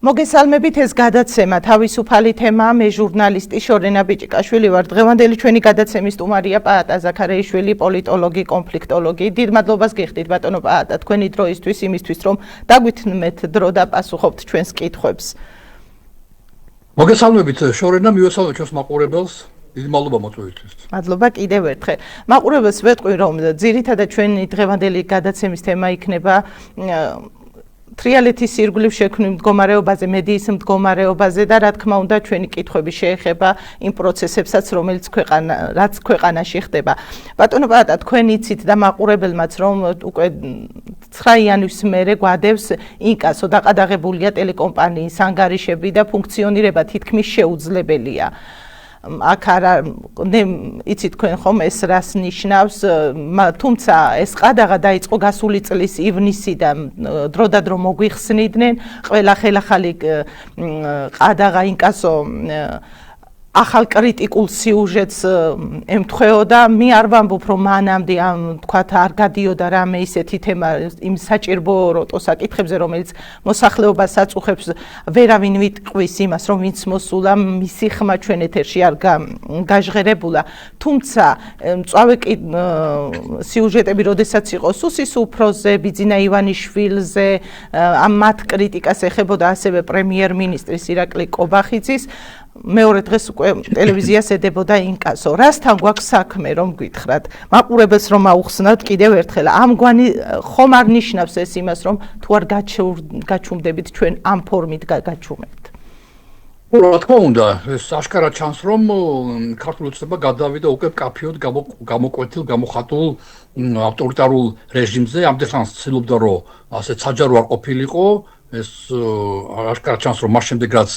მოგესალმებით ეს გადაცემა თავისუფალი თემაა მე ჟურნალისტი შორენა ბიჭიკაშვილი ვარ დღევანდელი ჩვენი გადაცემის სტუმარია პაატა ზაქარეიშვილი პოლიტოლოგი კონფლიქტოლოგი დიდ მადლობას გიხდით ბატონო პაატა თქვენი დროისთვის იმისთვის რომ დაგვითმეთ დრო და პასუხობთ ჩვენს კითხვებს მოგესალმებით შორენა მივესალმებით ჩვენს მაყურებელს დიდი მადლობა მოწვევისთვის მადლობა კიდევ ერთხელ მაყურებელს ვეტყვი რომ ძირითადად ჩვენი დღევანდელი გადაცემის თემა იქნება თრიალეთის ირგვლივ შექმნილ მდგომარეობაზე, მედიის მდგომარეობაზე და რა თქმა უნდა ჩვენი კითხვები შეეხება იმ პროცესებსაც, რაც ქვეყანაში ხდება. ბატონო პაატა, თქვენ იცით და მაყურებელმაც რომ უკვე 9 იანვრის მერე გვადევს ინკასო დაყადაღებულია ტელეკომპანიის ანგარიშები და ფუნქციონირება თითქმის შეუძლებელია. აქ არა იცით თქვენ ხომ ეს რას ნიშნავს თუმცა ეს ყადაღა დაიწყო გასული წლის ივნისიდან დროდადრო მოგვიხსნიდნენ ყველა ხელახალი ყადაღა ინკასო ახალ კრიტიკულ სიუჟეტს ემთხვეოდა მე არ ვამბობ რომ მანამდე თქვათ არ გადიოდა რამე ისეთი თემა იმ საჭირბო როტო საკითხებზე რომელიც მოსახლეობას აწუხებს ვერავინ ვიტყვის იმას რომ ვინც მოსულა მისი ხმა ჩვენ ეთერში არ გაჟღერებულა თუმცა მწვავე სიუჟეტები როდესაც იყო სუსის უფროსზე ბიძინა ივანიშვილზე ამ მათ კრიტიკას ეხებოდა ასევე პრემიერ-მინისტრის ირაკლი კობახიძის მეორე დღეს უკვე ტელევიზიას ედებოდა ინკასო. რასთან გვაქვს საქმე რომ გითხრათ? მაყურებელს რომ აუხსნათ კიდევ ერთხელ. ამგვარი ხომ არ ნიშნავს ეს იმას რომ თუ არ გაჩუმდებით ჩვენ ამ ფორმით გაჩუმებთ. რა თქმა უნდა, ეს აშკარა ჩანს რომ ქართული ოცნება გადავიდა უკვე კაფეოდ გამოკვეთილ, გამოხატულ ავტორიტარულ რეჟიმზე. ამდენს ცდილობდა რომ ასე საჯარო არ ყოფილიყო. ეს აშკარა ჩანს რომ მას შემდეგ რაც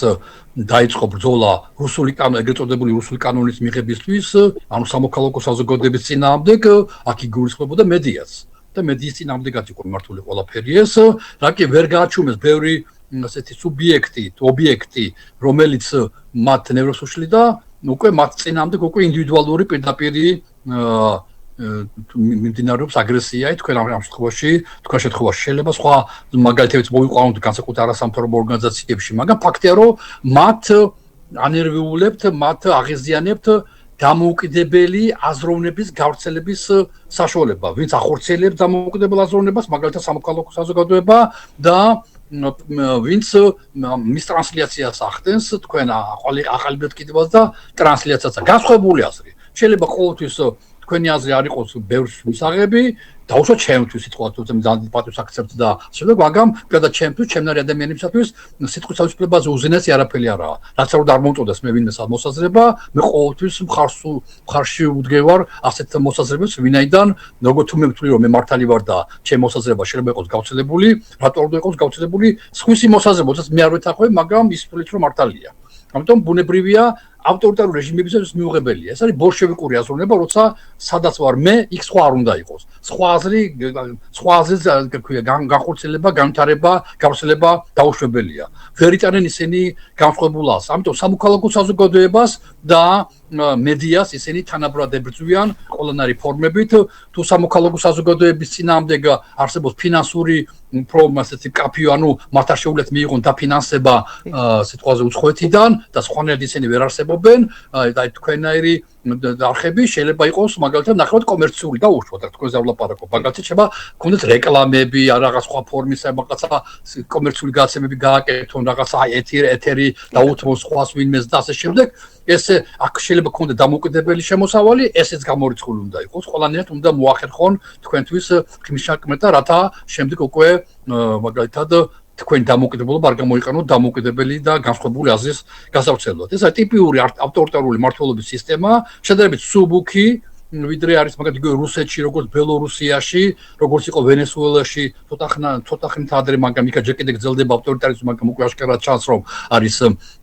დაიწყო ბრძოლა რუსული კანონის ეგრეთ წოდებული რუსული კანონის მიღებისთვის, ანუ სამოქალაქო საზოგადოების წინააღმდეგ, აქ იგულისხმებოდა მედიას და მედიის წინააღმდეგაც იყო მართული ყველაფერი ეს, რა კი ვერ გააჩუმეს ბევრი ასეთი სუბიექტი, ობიექტი, რომელიც მათ ნევროს უშლიდა, უკვე მათ წინააღმდეგ უკვე ინდივიდუალური პირდაპირი მიმდინარეობს აგრესია თქვენ ამ შემთხვევაში შეიძლება სხვა მაგალითებიც მოვიყვანოთ განსაკუთრებით არასამთავრობო ორგანიზაციებში მაგრამ ფაქტია რომ მათ ანერვიულებთ მათ აღიზიანებთ დამოუკიდებელი აზროვნების გავრცელების საშუალება ვინც ახორციელებს დამოუკიდებელ აზროვნებას მაგალითად სამოქალაქო საზოგადოება და ვინც მის ტრანსლაციას ახდენს თქვენ ახალი მეთქიდებას და ტრანსლაციასაც განსხვავებული აზრი შეიძლება ყოველთვის თქვენი აზრი არ იყოს ბევრს მისაღები, დაუშვათ ჩემთვის სიტყვა თუ ძალიან პატივს აქცევთ და შემდეგ მაგრამ პირადად ჩემთვის, ჩემნარი ადამიანებისათვის სიტყვის თავისუფლებაზე უზენაესი არაფერი არაა. რაც არ უნდა არ მომწონდეს მე ვინმე მოსაზრება, მე ყოველთვის მხარში ვდგევარ ასეთ მოსაზრებებს, ვინაიდან როგორ თუ მე ვთვლი რომ მე მართალი ვარ და ჩემი მოსაზრება შეიძლება იყოს გავრცელებული, რატო არ უნდა იყოს გავრცელებული სხვისი მოსაზრება, როდესაც მე არ ვეთანხმები, მაგრამ ის თვლით რომ მართალია. ამიტომ ბუნებრივია ავტორიტარული რეჟიმებისთვის მიუღებელია. ეს არის ბოლშევიკური აზროვნება, როცა სადაც ვარ მე, იქ სხვა არ უნდა იყოს. სხვა აზრის განხორციელება, განვითარება, გავრცელება დაუშვებელია. ვერ იტანენ ისინი განსხვავებულ აზრს. ამიტომ სამოქალაქო საზოგადოებას და მედიას ისინი თანაბრად ებრძვიან ყველანაირი ფორმებით. თუ სამოქალაქო საზოგადოების წინააღმდეგ არსებობს ფინანსური პრობლემები, კაფეო, ანუ მათ არ შეუძლიათ მიიღონ დაფინანსება სიტყვაზე უცხოეთიდან და სხვანაირად ისინი ვერ არსებობენ და თქვენაირი არხები შეიძლება იყოს მაგალითად ნახევარად კომერციული და უშუალოდ რა თქვენ ზავლაპარაკობ მაგალითად შეიძლება გქონდეთ რეკლამები რაღაც სხვა ფორმის რაღაცა კომერციული გადაცემები გააკეთონ რაღაცა ეთერი დაუთმოს სხვას ვინმეს და ასე შემდეგ ესე აქ შეიძლება გქონდეთ დამოუკიდებელი შემოსავალი ესეც გამორიცხული უნდა იყოს ყველანაირად უნდა მოახერხონ თქვენთვის ხმისჩაკმე და რათა შემდეგ უკვე მაგალითად თქვენ დამოუკიდებლობა არ გამოიყენოთ დამოუკიდებელი და განსხვავებული აზრის გასავრცელებლად. ეს არის ტიპიური ავტორიტარული მმართველობის სისტემა, შედარებით სუბუქი, ვიდრე არის მაგალითად რუსეთში, როგორც ბელორუსიაში, როგორც იყო ვენესუელაში, ცოტა ხნით ადრე, მაგრამ იქ ჯერ კიდევ გრძელდება ავტორიტარიზმი, მაგრამ უკვე აშკარად ჩანს, რომ არის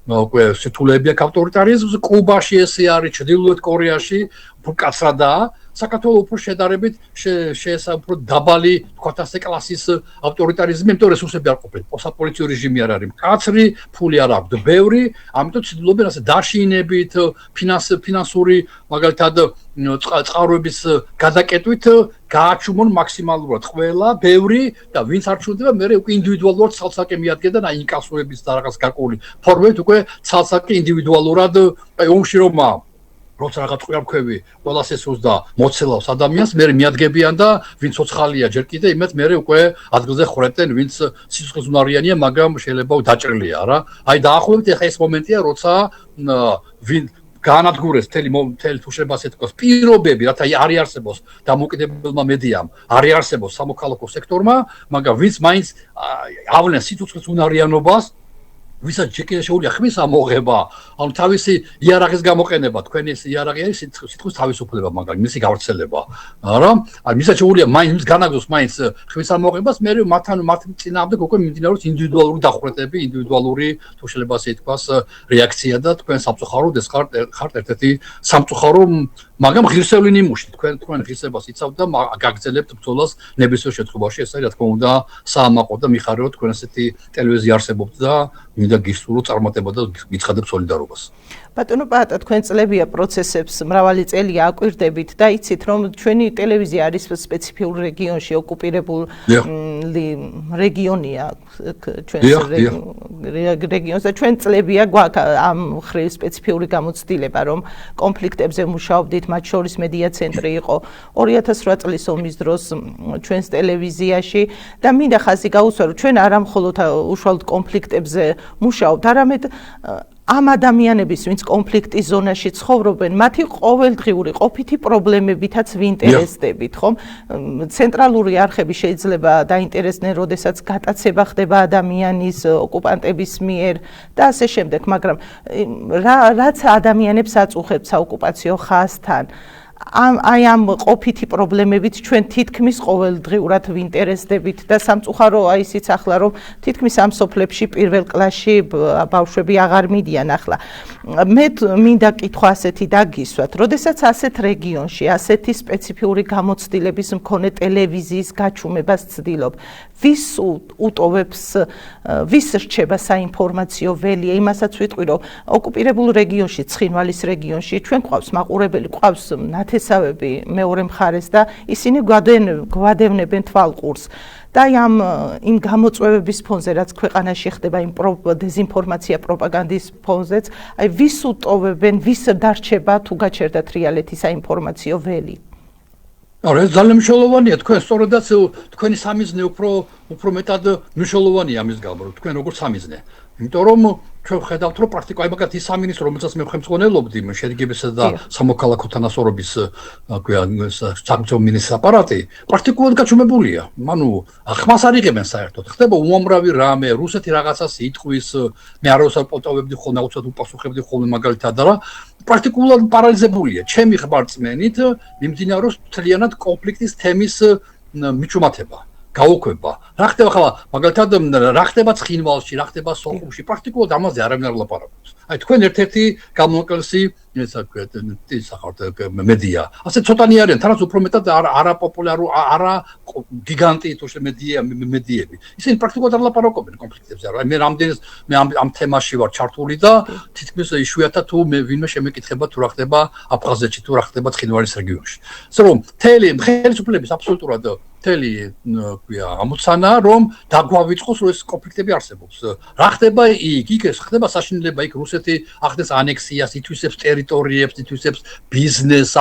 უკვე სიტულებია ავტორიტარიზმს, კუბაში ესე არის, ჩრდილოეთ კორეაში, კაცრადაა საქართველოს უფრო შედარებით შეესაბამება დაბალი თქვათ ასე კლასის ავტორიტარიზმი, იმიტომ რომ რესურსები არ ყოფილა, პოსტაპოლიციურ რეჟიმი არ არის, მკაცრი, ფული არ აქვს, ბევრი, ამიტომ ცდილობენ ასე დაშინებით, ფინანსური მაგალითად წყაროების გადაკეტვით გააჩუმონ მაქსიმალურად ყველა, ბევრი და ვინც არ ჩუნდება, მე უკვე ინდივიდუალურად ცალსაკე მიადგენ და ინკასოების და რაღაც გარკვეული ფორმებით უკვე ცალსაკე ინდივიდუალურად აი ომში რომა როცა რაღაც ყურამქვევი ყველას ესურს და მოცელავს ადამიანს, მე მიადგებიან და ვინც ოცხალია ჯერ კიდე იმათ მე უკვე ადგილზე ხრეტენ, ვინც სიცოცხლის უნარიანია, მაგრამ შეიძლება დაჭრილია რა. აი დაახლოებით ახლა ეს მომენტია, როცა ვინ განადგურეს მთელი თუშებას ეთქოს პირობები, რათა არ იარსებოს დამოუკიდებელმა მედიამ, არ იარსებოს სამოქალაქო სექტორმა, მაგრამ ვინც მაინც ავლენს სიცოცხლის უნარიანობას, ვისაც ჯერ შეუძლია ხმის ამოღება, ანუ თავისი იარაღის გამოყენება, თქვენი ეს იარაღი არის სიტყვის თავისუფლება, მაგრამ მისი გავრცელება, არა? ან ვისაც შეუძლია მაინც განაგზოს მაინც ხმის ამოღებას, მე მათ წინააღმდეგ უკვე მიმდინარეობს ინდივიდუალური დახვრეტები, ინდივიდუალური თუ შეიძლება ასე ითქვას რეაქცია და თქვენ სამწუხაროდ ეს ხართ ერთ-ერთი სამწუხარო მაგრამ ღირსეული ნიმუში თქვენ ღირსებას იცავთ და გაგრძელებთ ბრძოლას ნებისმიერ შემთხვევაში ეს არის რა თქმა უნდა საამაყო და მიხარია თქვენ ასეთი ტელევიზია არსებობთ და მინდა გისურვო წარმატება და გიცხადებ სოლიდარობას. ბატონო პაატა, თქვენ წლებია პროცესებს მრავალი წელია აკვირდებით და იცით რომ ჩვენი ტელევიზია არის სპეციფიურ რეგიონში ოკუპირებული რეგიონია ჩვენს რეგიონს და ჩვენ წლებია გვაქვს ამ ხრივ სპეციფიური გამოცდილება რომ კონფლიქტებზე მუშაობდით, მათ შორის მედია ცენტრი იყო 2008 წლის ომის დროს ჩვენს ტელევიზიაში და მინდა ხაზი გაუსვა რომ ჩვენ არა მხოლოდ უშუალოდ კონფლიქტებზე მუშაობთ, არამედ ამ ადამიანების, ვინც კონფლიქტის ზონაში ცხოვრობენ, მათი ყოველდღიური ყოფითი პრობლემებითაც ვინტერესდებით, ხომ? ცენტრალური არხები შეიძლება დაინტერესდნენ, როდესაც გატაცება ხდება ადამიანის ოკუპანტების მიერ და ასე შემდეგ, მაგრამ რაც ადამიანებს აწუხებს საოკუპაციო ხაზთან, ამ ყოფითი პრობლემებით ჩვენ თითქმის ყოველდღიურად ვინტერესდებით და სამწუხარო აი ისიც ახლა რომ თითქმის ამ სოფლებში პირველ კლასში ბავშვები აღარ მიდიან ახლა. მე მინდა კითხვა ასეთი დაგისვათ, როდესაც ასეთ რეგიონში, ასეთი სპეციფიური გამოცდილების მქონე ტელევიზიის გაჩუმებას ცდილობ, ვის უტოვებს, ვის რჩება საინფორმაციო ველია, იმასაც ვიტყვი რომ ოკუპირებულ რეგიონში, ცხინვალის რეგიონში ჩვენ გვყავს მაყურებელი, გვყავს ნათესავები მეორე მხარეს და ისინი გვადევნებენ თვალყურს. და იმ გამოწვევების ფონზე, რაც ქვეყანაში ხდება იმ დეზინფორმაცია პროპაგანდის ფონზეც, აი ვის უტოვებენ, ვის დარჩება თუ გაჩერდათ რეალეთი საინფორმაციო ველი? ეს ძალიან მნიშვნელოვანია, თქვენ სწორედაც თქვენი სამიზნე უფრო მეტად მნიშვნელოვანია ამის გამო, თქვენ როგორ სამიზნე. იმიტომ რომ ჩვენ ხედავთ რომ პრაქტიკულად აი მაგათ ის სამინისტრო რომელსაც მე ხელმძღვანელობდი შედგებისა და სამოქალაქო თანასწორობის სამწო მინისტრ აპარატი პრაქტიკულად გაჩუმებულია. ანუ ხმას არ იღებენ საერთოდ. ხდება უამრავი რამე, რუსეთი რაღაცას იტყვის, მე არავისარ პოტოვებდი ხოლმე, აუცილებლად უპასუხებდი ხოლმე მაგალითად და პრაქტიკულად პარალიზებულია. ჩემი ხმარწმენით მიმდინარეობს მთლიანად კონფლიქტის თემის მიჩუმათება. გაუკვება. რა ხდება ხა მაგალითად რა ხდება ცხინვალში, რა ხდება სოხუმში, პრაქტიკულად ამაზე არავინ არ ლაპარაკობს. აი თქვენ ერთ-ერთი გამოკლესი ესა ვქვათ სახართ მედია. ასე ცოტანი არიან, თანაც უფრო მეტად არაპოპულარო, არა გიგანტი თუ მედიები. ისინი პრაქტიკულად არ ლაპარაკობენ კონფლიქტებზე. აი მე რამდენს მე ამ თემაში ვარ ჩართული და თითქმის იშვიათად თუ მე ვინმე შემეკითხება თუ რა ხდება აფხაზეთში თუ რა ხდება ცხინვალის რეგიონში. ასე რომ ხელისუფლების აბსოლუტურად მთელი ამოცანა რომ დაგვავიწყოს რომ ეს კონფლიქტები არსებობს. რა ხდება იქ ეს ხდება საშინელება იქ რუსეთი ახდენს ანექსიას, ითვისებს ტერიტორიებს, ითვისებს ბიზნესს,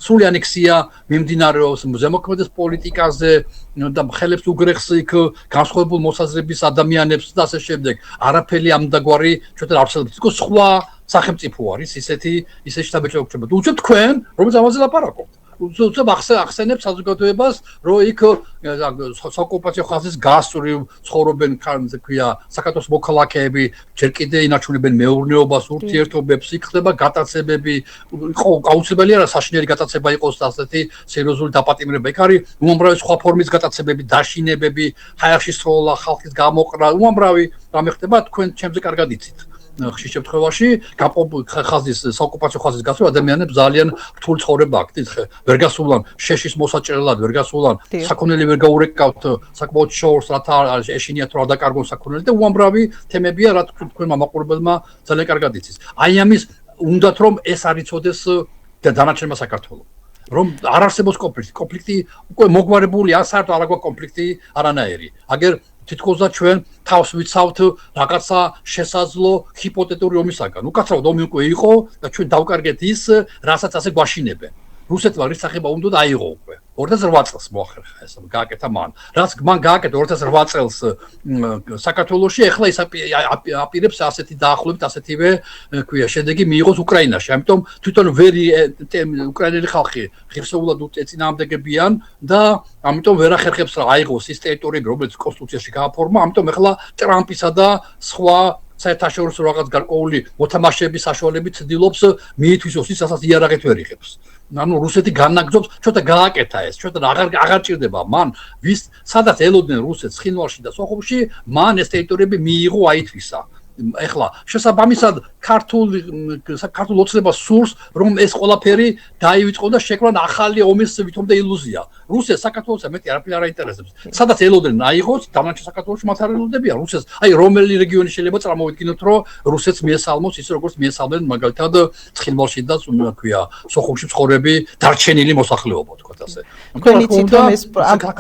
სრული ანექსია მიმდინარეობს ზემოქმედეს პოლიტიკაზე და ხელებს უგრეხს იქ განსხვავებულ მოსაზრების ადამიანებს და ასე შემდეგ. არაფერი ამდაგვარი ჩვენთან არ არსებობს. თქო სხვა სახელმწიფო არის ისეთი შტაბ-ბიჭებობა. უცებ თქვენ რომელიც ამაზე ლაპარაკობთ. უცებ ახსენებს საზოგადოებას, რომ იქ საოკუპაციო ხაზის გასწვრივ ცხოვრობენ, ქვია, საქართველოს მოქალაქეები, ჯერ კიდე ინარჩუნებენ მეურნეობას, ურთიერთობებს, იქ ხდება გატაცებები, აუცილებელია რა საშინელი გატაცება იყოს და ასეთი სერიოზული დაპატიმრება. იქ არის უამრავი სხვა ფორმის გატაცებები, დაშინებები, ჰაერში სროლა, ხალხის გამოყრა, უამრავი რამე ხდება, თქვენ ჩემზე კარგად იცით. ხშირ შემთხვევაში ხაზის საოკუპაციო ხაზის გასწვრივ ადამიანებს ძალიან რთული ცხოვრება აქვს. ვერ გასულან შეშის მოსაჭრელად, ვერ გასულან საქონელი ვერ გაურეკავთ, საკმაოდ შორს რათა ეშინიათ რა დაკარგონ საქონელი და უამრავი თემებია, რა თქვენმა მაყურებელმა ძალიან კარგად იცის. აი ამის უნდათ რომ ეს არ იცოდეს დანარჩენმა საქართველოს. რომ არ არსებობს კონფლიქტი უკვე მოგვარებული ან საერთოდ არ აქვს კონფლიქტი არანაირი. აგერ თითქოს და ჩვენ თავს ვიცავთ რაღაცა შესაძლო ჰიპოთეტური ომისაგან. უკაცრავად ომი უკვე იყო და ჩვენ დავკარგეთ ის, რასაც ასე გვაშინებენ. რუსეთმა რის სახება უნდა აიღო უკვე 2008 წელს მოახერხა ეს გააკეთა მან. რაც მან გააკეთა 2008 წელს საქართველოში, ეხლა ის აპირებს ასეთი დაახლოებით ასეთივე ქვია შედეგი მიიღოს უკრაინაში. ამიტომ თვითონ ვერ უკრაინელი ხალხი ღირსეულად ეწინააღმდეგებიან და ამიტომ ვერ ახერხებს რა აიღოს ის ტერიტორიები, რომელიც კონსტიტუციაში გააფორმა. ამიტომ ეხლა ტრამპისა და სხვა საერთაშორისო რაღაც გარკვეული მოთამაშეების საშუალებით ცდილობს მიითვისოს ის, რასაც იარაღით ვერ იღებს. ანუ რუსეთი განაგრძობს, ცოტა გააკეთა ეს, ცოტა აღარ ჭირდება მან, ვის სადაც ელოდნენ რუსეთს ხინვალში და სოხუმში, მან ეს ტერიტორიები მიიღო აითვისა. ეხლა შესაბამისად ქართულ ოცნებას სურს, რომ ეს ყველაფერი დაივიწყო და შექმნან ახალი ომის ვითომდა ილუზია. რუსეთს საქართველოს მეტი არაფერი არ აინტერესებს. სადაც ელოდნენ აიღოს, დანარჩენ საქართველოში მათ არ ელოდებიან რუსეთს. აი რომელი რეგიონი შეიძლება წარმოვიდგინოთ, რომ რუსეთს მიესალმოს ის როგორც მიესალმენ მაგალითად ცხინვალში და ქვია სოხუმში ცხოვრები დარჩენილი მოსახლეობა, თქვათ ასე. თქვენი ცით რომ ეს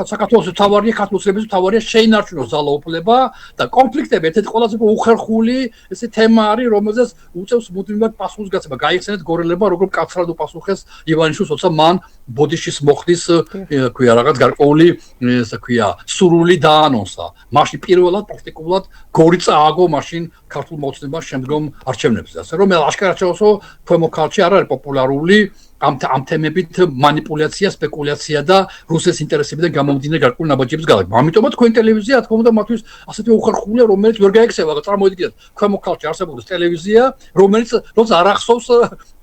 საქართველოს თავარია, ქართლოცების თავარია შეინარჩუნოს ძალაუფლება და კონფლიქტები ერთ-ერთი ყველაზე უხერხული ესე თემა არის, რომელზეც უწევს მუდმივად პასუხისგაცემა. გაიხსენეთ გორელება, როგორ კაცრად უპასუხეს ივანიშვილს, როცა მან ბოდიშის მოხდის ქვია რაღაც გარკვეული ესე ქვია სურვილი დაანონსა. მაშინ პირველად პრაქტიკულად გორი წააგო მაშინ ქართულ მოწნებას შემდგომ არჩევნებზე. ასე რომ აშკარად შეოსო ქვემო ქართლში არ არის პოპულარული ამ თემებით манипуляция, სპეკულაცია და რუსეთის ინტერესებიდან გამომდინარე გარკვეული ნაბაჯების გადაგება. ამიტომაც თქვენი ტელევიზია, რა თქმა უნდა, მათთვის ასეთი უხერხულია, რომელიც ვერ გაიქცევა. წარმოვიდგინეთ, ქვემო ქართლში არსებობს ტელევიზია, რომელიც როცა არ ახსოვს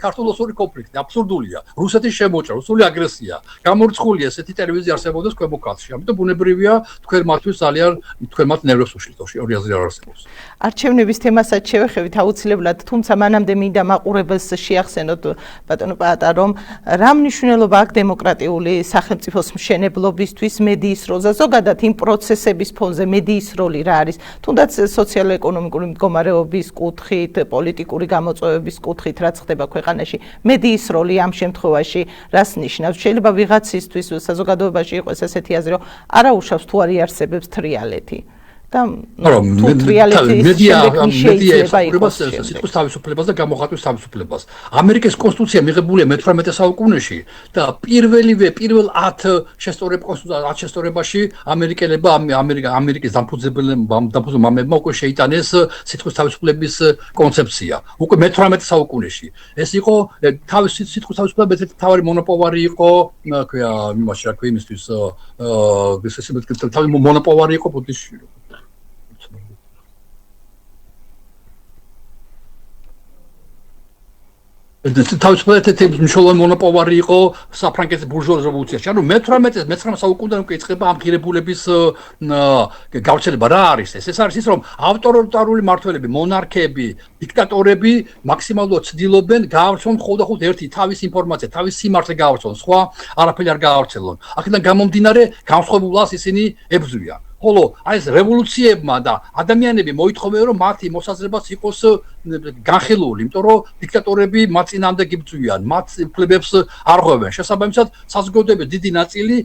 ქართულ-რუსული კონფლიქტი, აბსურდულია. რუსეთის შემოჭრა, რუსული აგრესია. გამორიცხულია ესეთი ტელევიზია არსებობს ქვემო ქართლში. ამიტომ ბუნებრივია, თქვენ მათთვის ძალიან თქვენ მათ ნერვებს უშლით, ორი აზრი არ არსებობს. არჩევნების თემასაც შევეხებით აუცილებლად, თუმცა მანამდე მინდა მაყურებელს შეახსენოთ ბატონო პაატა, რომ რა მნიშვნელობა აქვს დემოკრატიული სახელმწიფოს მშენებლობისთვის მედიის როლზე, ზოგადად იმ პროცესების ფონზე მედიის როლი რა არის, თუნდაც სოციალურ-ეკონომიკური მდგომარეობის კუთხით, პოლიტიკური გამოწვევების კუთხით, რაც ხდება ქვეყანაში, მედიის როლი ამ შემთხვევაში რას ნიშნავს? შეიძლება ვიღაცისთვის საზოგადოებაში იყოს ესეთი აზრი, რომ არა უშავს თუ არ იარსებებს თრიალეთი. და სიტყვის თავისუფლებას და გამოხატვის თავისუფლებას. ამერიკის კონსტიტუცია მიღებულია მე-18 საუკუნეში და პირველ 10 შესწორებაში ამერიკის დამფუძნებლებმა უკვე შეიტანეს სიტყვის თავისუფლების კონცეფცია. უკვე მე-18 საუკუნეში. ეს იყო სიტყვის თავისუფლება ერთ-ერთი მთავარი მონოპოვარი იყო, ქვია, იმაში რა ქვია იმისთვის მონოპოვარი იყო ბუდისტში. თავისუფლად მნიშვნელოვანი მონოპოვარი იყო საფრანგეთის ბურჟუაზ რევოლუციაში. ანუ მე-19 საუკუნიდან უკვე იწყება ამ ღირებულების გავრცელება. რა არის ეს? ეს არის ის, რომ ავტორიტარული მმართველები, მონარქები, დიქტატორები მაქსიმალურად ცდილობენ გაავრცელონ მხოლოდ ერთი თავის ინფორმაცია, თავის სიმართლე გაავრცელონ, სხვა არაფერი არ გაავრცელონ. აქედან გამომდინარე, განსხვავებულას ისინი ებრძვიან. ხოლო აი ეს რევოლუციებმა და ადამიანები მოითხოვენ, რომ მათი მოსაზრებაც იყოს განხილული, იმიტომ რომ დიქტატორები მათ წინამდე გიბრძვიან, მათ უფლებებს არ ღვევენ. შესაბამისად, საზოგადოების დიდი ნაწილი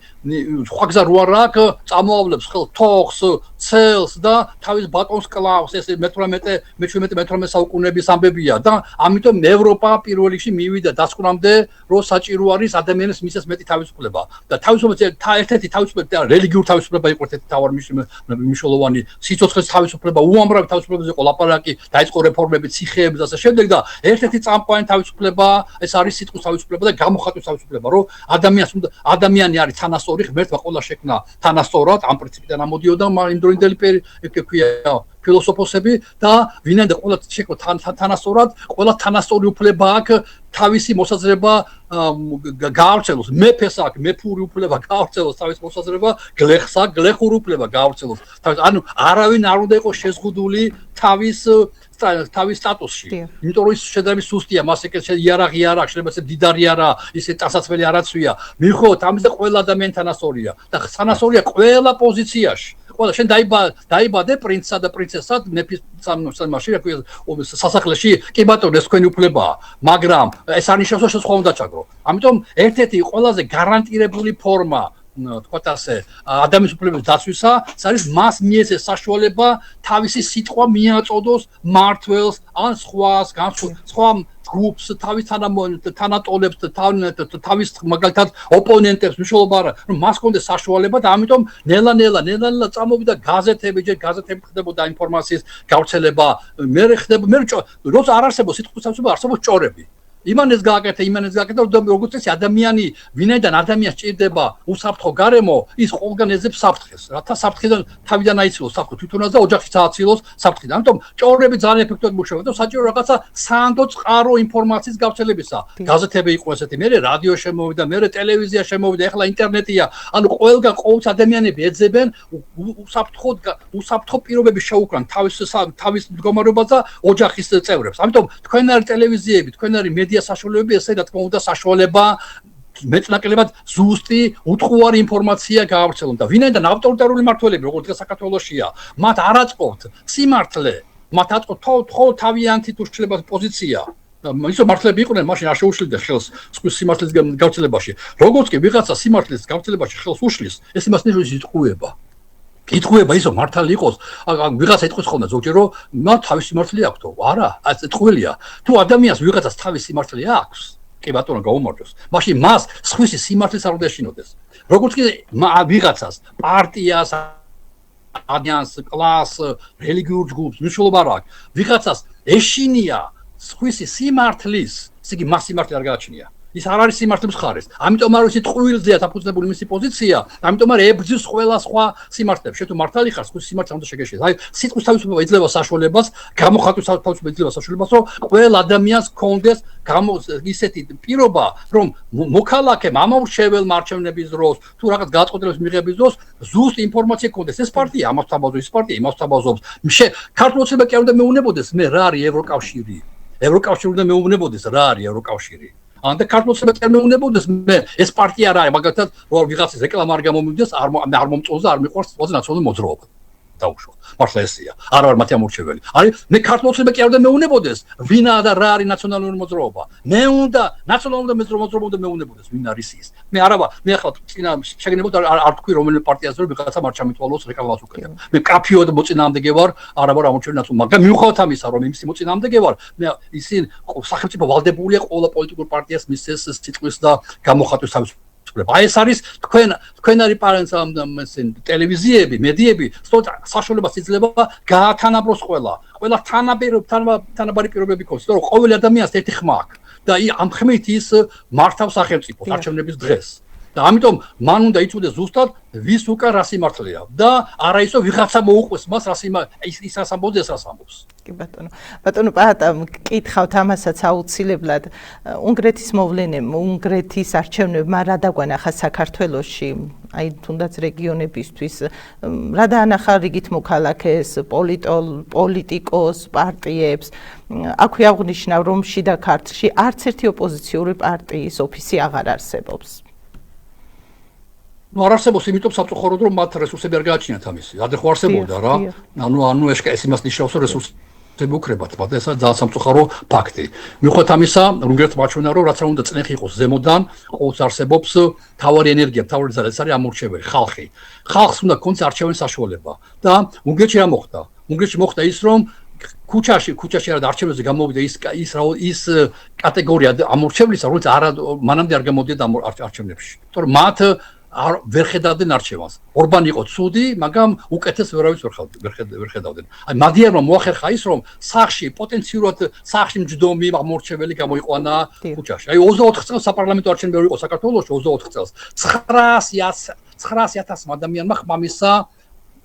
სხვა გზა რო არ აქვს, წამოავლებს ხელს თოხს, ცელს და თავის ბატონს კლავს. ეს მე-17 საუკუნეების ამბებია და ამიტომ ევროპა პირველ რიგში მივიდა დასკვნამდე, რომ საჭირო არის ადამიანის მისცეს მეტი თავისუფლება. და ერთ-ერთი თავისუფლება, რელიგიური თავისუფლება იყო ერთ-ერთი თავარი მნიშვნელოვანი, სიცოცხლის თავისუფლება, უამრავი თავისუფლებაზე იყო ლაპარაკი, დაიწყო რეფორმები ციხეებს და ასე შემდეგ და ერთ-ერთი წამყვანი თავისუფლება ეს არის სიტყვის თავისუფლება და გამოხატვის თავისუფლება, რომ ადამიანი არის თანასწორი, ღმერთმა ყველა შექმნა თანასწორად, ამ პრინციპიდან ამოდიოდა იმდროინდელი ფილოსოფოსები და ვინაიდან ყველა შეკვეთ თანასწორად, ყველა თანასწორი უფლება აქვს თავისი მოსაზრება გაავრცელოს, მეფეს აქვს მეფური უფლება გაავრცელოს თავის მოსაზრება, გლეხს აქვს გლეხური უფლება გაავრცელოს. ანუ არავინ არ უნდა იყოს შეზღუდული თავის სტატუსში. იმიტომ რომ ის შედარებით სუსტია, მას ეკეთ იარაღი არ აქვს, შეიძლება ეს დიდარი არა, ისე ტანსაცმელი არაცვია. მიუხედავად ამისა ყველა ადამიანი თანასწორია და თანასწორია ყველა პოზიციაში. ყველა შენ დაიბადე პრინცსა და პრინცესად მეფის სამში სასახლეში კი ბატონო ეს თქვენი უფლებაა მაგრამ ეს არ ნიშნავს რომ შენ სხვა უნდა ჩაგრო ამიტომ ერთ-ერთი ყველაზე გარანტირებული ფორმა თქვათ ასე ადამიანის უფლებების დაცვისა ეს არის მას მიეცეს საშუალება თავისი სიტყვა მიაწოდოს მმართველს ან სხვა გრუპს თავის თანატოლებს თავის მაგალითად ოპონენტებს მნიშვნელობა არა რომ მას კონდეს საშუალება და ამიტომ ნელა წამოვიდა გაზეთები ხდებოდა ინფორმაციის გავრცელება მე როცა არ არსებობს სიტყვის სამსუბუქო არსებობს ჭორები იმანეს გააკეთა როგორც წესი ადამიანი ვინაიდან ადამიანს ჭირდება უსაფრთხო გარემო ის ყველგან ეძებს საფრთხეს რათა საფრთხიდან თავიდან აიცილოს საფრთხე თვითონაც და ოჯახშიც ააცილოს საფრთხიდან ამიტომ ჭორები ძალიან ეფექტურად მუშაობენ და საჭირო რაღაცა სანდო წყარო ინფორმაციის გავრცელებისა გაზეთები იყო ესეთი მე რადიო შემოვიდა მე ტელევიზია შემოვიდა ეხლა ინტერნეტია ანუ ყველგან ყოველთვის ადამიანები ეძებენ უსაფრთხო პირობების შეუქმნან თავის მდგომარეობას და ოჯახის წევრებს ამიტომ თქვენარი ტელევიზიები თქვენარი საშუალებები ესე რა თქმა უნდა საშუალება მეტნაკლებად ზუსტი უტყუარი ინფორმაცია გაავრცელონ და ვინაიდან ავტორიტარული მმართველები როგორც დღეს საქართველოშია მათ არ აწყობთ სიმართლე მათ აწყობთ ხოლმე თავიანთი თუშლებას პოზიცია ისო მართლები იყვნენ მაშინ არ შეუშლიდა ხელს სხვის სიმართლის გავრცელებაში როგორც კი ვიღაცა სიმართლის გავრცელებაში ხელს უშლის ეს იმას ნიშნავს იტყუება ისო მართალი იყოს ვიღაცა იტყვის ხოლმე ზოგჯერ რომ მათ თავის სიმართლე აქვთო არა ეს იტყველია თუ ადამიანს ვიღაცას თავის სიმართლე აქვს კი ბატონო გაუმარჯოს მაშინ მას სხვისი სიმართლის არ უნდა ეშინოდეს როგორც კი ვიღაცას პარტიას ადამიანს კლასს რელიგიურ ჯგუფს მნიშვნელობა არ აქვს ვიღაცას ეშინია სხვისი სიმართლის ისე კი მას სიმართლე არ გააჩნია ის არ არის სიმართლის მხარეს. ამიტომ არ ვიცი ტყუილზეა დაფუძნებული მისი პოზიცია, ამიტომ არ ებრძვის ყველა სხვა სიმართლებს. შენ თუ მართალი ხარ, სხვის სიმართლე უნდა შეგეშინოს. აი, სიტყვის თავისუფლება იძლევა საშუალებას, გამოხატვის თავისუფლება იძლევა საშუალებას, რომ ყველა ადამიანს კონდეს ისეთი პირობა, რომ მოქალაქემ ამორჩეველმა არჩევნების დროს, თუ რაღაც გადაწყვეტილების მიღების დროს, ზუსტ ინფორმაცია კონდეს. ეს პარტია ამას თავაზობს, ეს პარტია იმას თავაზობს. ქართულოცნება კი არ უნდა მეუბნებოდეს, მე რა არის ევროკავშირი. ევროკავშირი უნდა მეუბნებოდეს, რა არის ევროკავშირი. ანდა ქართულოცნება ტერმინებოდეს მე ეს პარტია რა არის მაგალითად რომ ვიღაცის რეკლამა არ გამომივიდეს არ მომწონს და არ მიყვარს ყველაზე ნაციონალური მოძრაობა დაუშვა მართლა ესია არ ვარ მათი ამორჩეველი არის მე ქართულოცნება კი არ უნდა მეუნებოდეს ვინა და რა არის ნაციონალური მოძრაობა მე უნდა ნაციონალური მოძრაობა უნდა მეუნებოდეს ვინ არის ის მე არა ვარ მე ახლა წინა შეგნებოდ არ თქვი რომელიმე პარტიაზე რომ ვიღაცა არ ჩამითვალოს რეკლამას უკეთებ მე კაფიოდ მოწინააღმდეგე ვარ არა ვარ ამორჩეველი ნაციონალური მაგრამ მიუხედავად ამისა რომ იმის მოწინააღმდეგე ვარ მე ისინ სახელმწიფო ვალდებულია ყველა პოლიტიკურ პარტიას მისცეს სიტყვის და გამოხატვის თავისუფლება აი ეს არის თქვენარი ტელევიზიები, მედიები, სწორედ საშუალებას იძლევა გაათანაბროს ყველა თანაბარი პირობები ქონდეს, რომ ყოველი ადამიანს ერთი ხმა აქვს და ამ ხმით ის მართავს სახელმწიფოს არჩევნების დღეს. და ამიტომ მან უნდა იცოდეს ზუსტად ვის უკან რა სიმართლეა და არა ისო ვიღაცა მოუყვეს მას ის რას ამბობს ეს რას ამბობს. კი ბატონო პაატა მკითხავთ ამასაც აუცილებლად უნგრეთის მოვლენამ უნგრეთის არჩევნებმა რა დაგვანახა საქართველოში აი თუნდაც რეგიონებისთვის რა დაანახა რიგით მოქალაქეს პოლიტიკოს პარტიებს აქვე აღნიშნა რომ შიდა ქართლში არც ერთი ოპოზიციური პარტიის ოფისი აღარ არსებობს არ არსებობს იმიტომ სამწუხაროდ რომ მათ რესურსები არ გააჩნიათ ამისი. ადრე ხო არსებობდა რა. ანუ ეს იმას ნიშნავს რომ რესურსები უკრებათ, მაგრამ ეს ძალიან სამწუხარო ფაქტი. მიუხედავად ამისა, უნგრეთს მაჩვენა რომ რაც არ უნდა წნეხი იყოს ზემოდან, ყოველთვის არსებობს თავარი ენერგია, თავარი ძალა, ეს არის ამორჩეველი ხალხი. ხალხს უნდა კონც არჩევნის საშუალება. და უნგრეთში რა მოხდა? უნგრეთში მოხდა ის რომ ქუჩაში არა არჩევნებზე გამოვიდა ის კატეგორია ამორჩევლისა, რომელიც მანამდე არ გამოდიოდა არჩევნებში. იმიტომ რომ მათ ვერ ხედავდნენ არჩევანს. ორბანი იყო ცუდი, მაგრამ უკეთეს ვერავის ვერ ხედავდნენ. აი მადიარმა მოახერხა ის, რომ სახში პოტენციურად სახში მჯდომი ამორჩეველი გამოიყვანა ქუჩაში. აი 24 წელს საპარლამენტო არჩევნები იყო საქართველოში 24 წელს. 900,000 ადამიანმა ხმამისა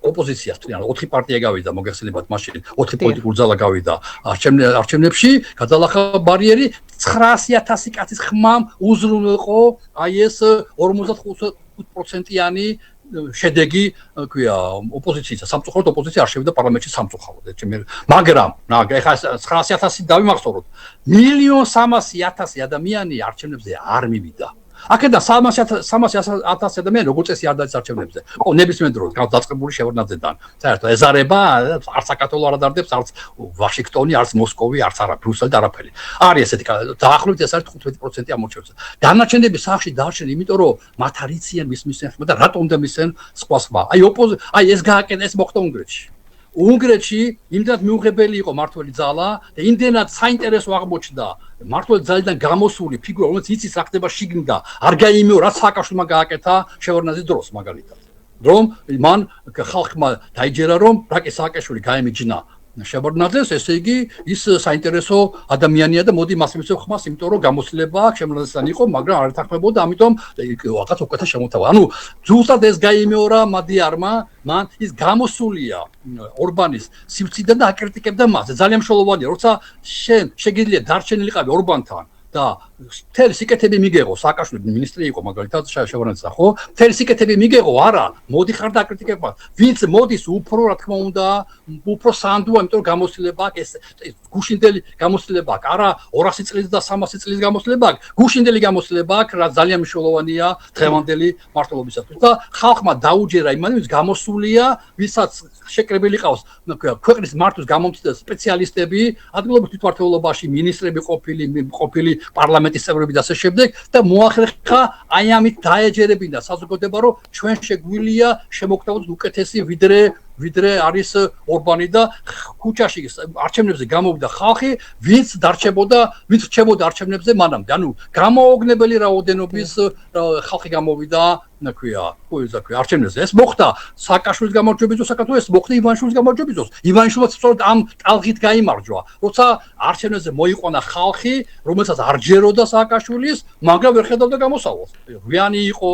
ოპოზიციას თვლიან 4 პარტია გავიდა მოგეხსენებათ მაშინ 4 პოლიტიკური ძალა გავიდა არჩევნებში გადალახა ბარიერი 900,000 კაცის ხმამ უზრუნველყო აი ეს 45%-იანი შედეგი ქვია ოპოზიციის სამწუხაროდ ოპოზიცია არ შევიდა პარლამენტში სამწუხაროდ მაგრამ ეხლა 900,000 დავიმახსოვროთ 1,300,000 ადამიანი არჩევნებზე არ მივიდა აქედან 300,000 ადამიანი როგორც წესი არ დაიწყეს არჩევნებზე. ხო, ნებისმიერ დროს დაწყებული შევარდნაძედან. საერთოდ ეზარება არც საქართველოს არ ადარდებს, არც ვაშინგტონი, არც მოსკოვი, არც არა ბრიუსელი და არაფერი. არის ესეთი დაახლოებით ეს არის 15% ამორჩევს. დანარჩენები სახში დარჩენ, იმიტომ რომ მათ არიციან მისცენ ხმა და რატომ და მისცენ სხვა. აი ეს გააკეთა ეს მოხდა უნგრეთში. უნგრეთში იმდენად მიუღებელი იყო მართველი ძალა და იმდენად საინტერესო აღმოჩნდა მართველი ძალიდან გამოსული ფიგურა, რომელიც იცის რა ხდება შიგნით, არ გაიმეორა რაც სააკაშვილმა გააკეთა შევარდნაძის დროს მაგალითად. რომ მან ხალხმა დაიჯერა რომ რაკი სააკაშვილი გაემიჯნა შევარდნაძეს, ესე იგი ის საინტერესო ადამიანია და მოდი მას მისცევ ხმას, იმიტომ რომ გამოცდილება შევარდნაძესთან იყო, მაგრამ არ ეთანხმებოდა, ამიტომ რაღაც უკეთა შემოთავა. ანუ ზუსტად ეს გაიმეორა მადიარმა, მან ის გამოსულია ორბანის სივრციდან და აკრიტიკებდა მას. ძალიან მნიშვნელოვანია, როცა შენ შეგიძლია დარჩენილიყავი ორბანთან და მთელი სიკეთები მიგეღო, სააკაშვილი მინისტრი იყო მაგალითად შევარდნაძესთან, ხო? მთელი სიკეთები მიგეღო, არა, მოდიხარ და აკრიტიკებად. ვინც მოდის უფრო რა თქმა უნდა, უფრო სანდუა, იმიტომ რომ გამოცდილება აქვს ეს გუშინდელი გამოცდილება აქვს, არა 200 წლის და 300 წლის გამოცდილება აქვს, გუშინდელი გამოცდილება აქვს, რაც ძალიან მნიშვნელოვანია დღევანდელი მართლობისათვის. და ხალხმა დაუჯერა იმან, ვინც გამოსულია, ვისაც შეკრებილი ყავს, ქვეყნის მართვის გამომცდელ სპეციალისტები, ადგილობრივ თვითმმართველობაში მინისტრები ყოფილი პარლამენტის წევრები და ასე შემდეგ და მოახერხა აი ამით დაეჯერებინა საზოგადოება რომ ჩვენ შეგვიძლია შემოგთავაზოთ უკეთესი ვიდრე არის ორბანი და ქუჩაში არჩევნებზე გამოვიდა ხალხი, ვინც რჩებოდა არჩევნებზე მანამდე. ანუ გამოუგნებელი რაოდენობის ხალხი გამოვიდა არჩევნებზე. ეს მოხდა სააკაშვილის გამარჯვების დროს საქართველოს, ეს მოხდა ივანიშვილის გამარჯვების დროს. ივანიშვილიც სწორედ ამ ტალღით გაიმარჯვა, როცა არჩევნებზე მოიყვანა ხალხი, რომელსაც არ ჯეროდა სააკაშვილის, მაგრამ ვერ ხედავდა გამოსავალს. გვიანი იყო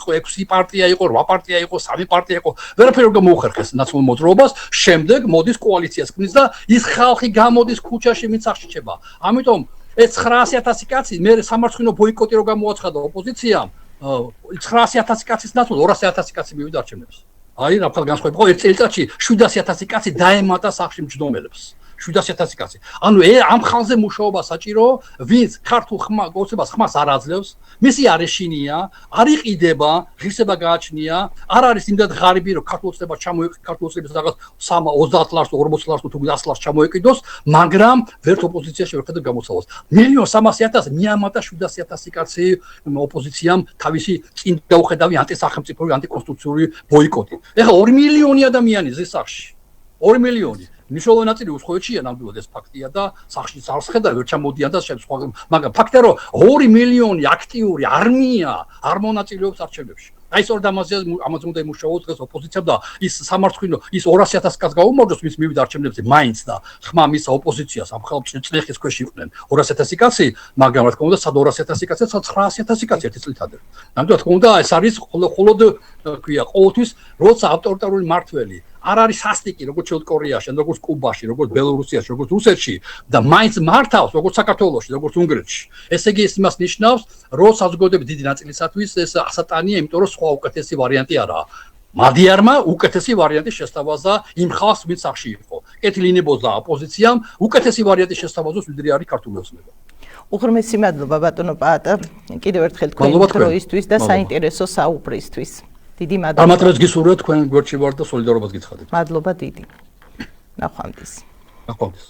6 პარტია იყო, 8 პარტია იყო, 3 პარტია იყო, ვერაფერი რომ მოუხერხეს ნაციონალურ მოძრაობას, შემდეგ მოდის კოალიციას ქმნის და ის ხალხი გამოდის ქუჩაში ვინც აღშიჩება. ამიტომ ეს 900,000 კაცი მე სამარცხინო ბოიკოტი რო გამოაცხადა ოპოზიციამ 900,000 კაცის ნაცვლად 200,000 კაცი მივიდა არჩევნებში. აი რა ფაქტ განსხვავება ერთ წელიწადში 700,000 კაცი დაემატა სახში მჯდომელებს. 700,000 კაცი. ანუ ამ ხალხზე მუშაობა საჭირო, ვინც ქართულ ხმას არ აძლევს, მისი არეშინია, არ იყიდება, ღირსება გააჩნია, არ არის იმდად ღარიბი, რომ ქართულოცნება ჩამოეყიდოს, ქართულოცნების რაღაც 30 ლარს, 40 ლარს თუ 100 ლარს ჩამოეყიდოს, მაგრამ ვერთ ოპოზიციაში ვერ ხედავ გამოსავალს. 1,300,000 მიამატა 700,000 კაცი ოპოზიციამ თავისი წინ დაუხედავი ანტისახელმწიფოური, ანტიკონსტიტუციური ბოიკოტი. ეხლა 2 მილიონი ადამიანი ზის სახში. 2 მილიონი. მნიშვნელოვანი ნაწილი უსხოეთშია ნამდვილად ეს ფაქტია და სახში არ შეხედა ვერ ჩამოდიან და სხვა მაგრამ ფაქტია რომ 2 მილიონი აქტიური არმია არ მონაწილეობს არჩევნებში. აი სწორედ ამაზე უნდა იმუშაოს დღეს ოპოზიციამ და ის სამარცხინო ის 200,000 კაცს გაუმარჯოს მის მივიდა არჩევნებზე მაინც და ხმა მისა ოპოზიციას ამ ხალხს წლეხის ქვეშ იყვნენ 200,000 კაცი, მაგრამ რა თქმა უნდა სად 200,000 კაცი, სად 900,000 კაცი ერთი წლით ადრე. ნამდვილად რა თქმა უნდა ეს არის მხოლოდ ქვია ყოველთვის როცა ავტორიტარული მართველი არ არის სასტიკი როგორც კორეაში, როგორც კუბაში, როგორც ბელორუსიაში, როგორც რუსეთში და მაინც მართავს როგორც საქართველოში, როგორც უნგრეთში. ესე იგი ეს იმას ნიშნავს, რომ საზოგადოების დიდი ნაწილისათვის ეს ასატანია, იმიტომ რომ სხვა უკეთესი ვარიანტი არაა. მადიარმა უკეთესი ვარიანტი შესთავაზა იმ ხალხს, ვინც სახში იყო. კეთილინებოდა ოპოზიციამ, უკეთესი ვარიანტი შესთავაზოს, ვიდრე არის ქართული ოცნება. უღრმესი მადლობა ბატონო პაატა, კიდევ ერთხელ თქვენი დროისთვის და საინტერესო საუბრისთვის. დიდი მადლობა. ამატრებს გისურვებთ, თქვენ გვერდში ვართ და სოლიდარობას გიცხადებთ. მადლობა დიდი. ნახვამდის. ნახვამდის.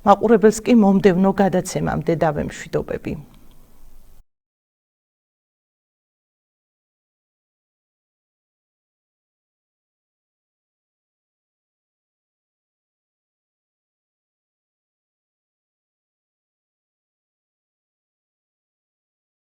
მაყურებელს კი მომდევნო გადაცემამდე დავემშვიდობები.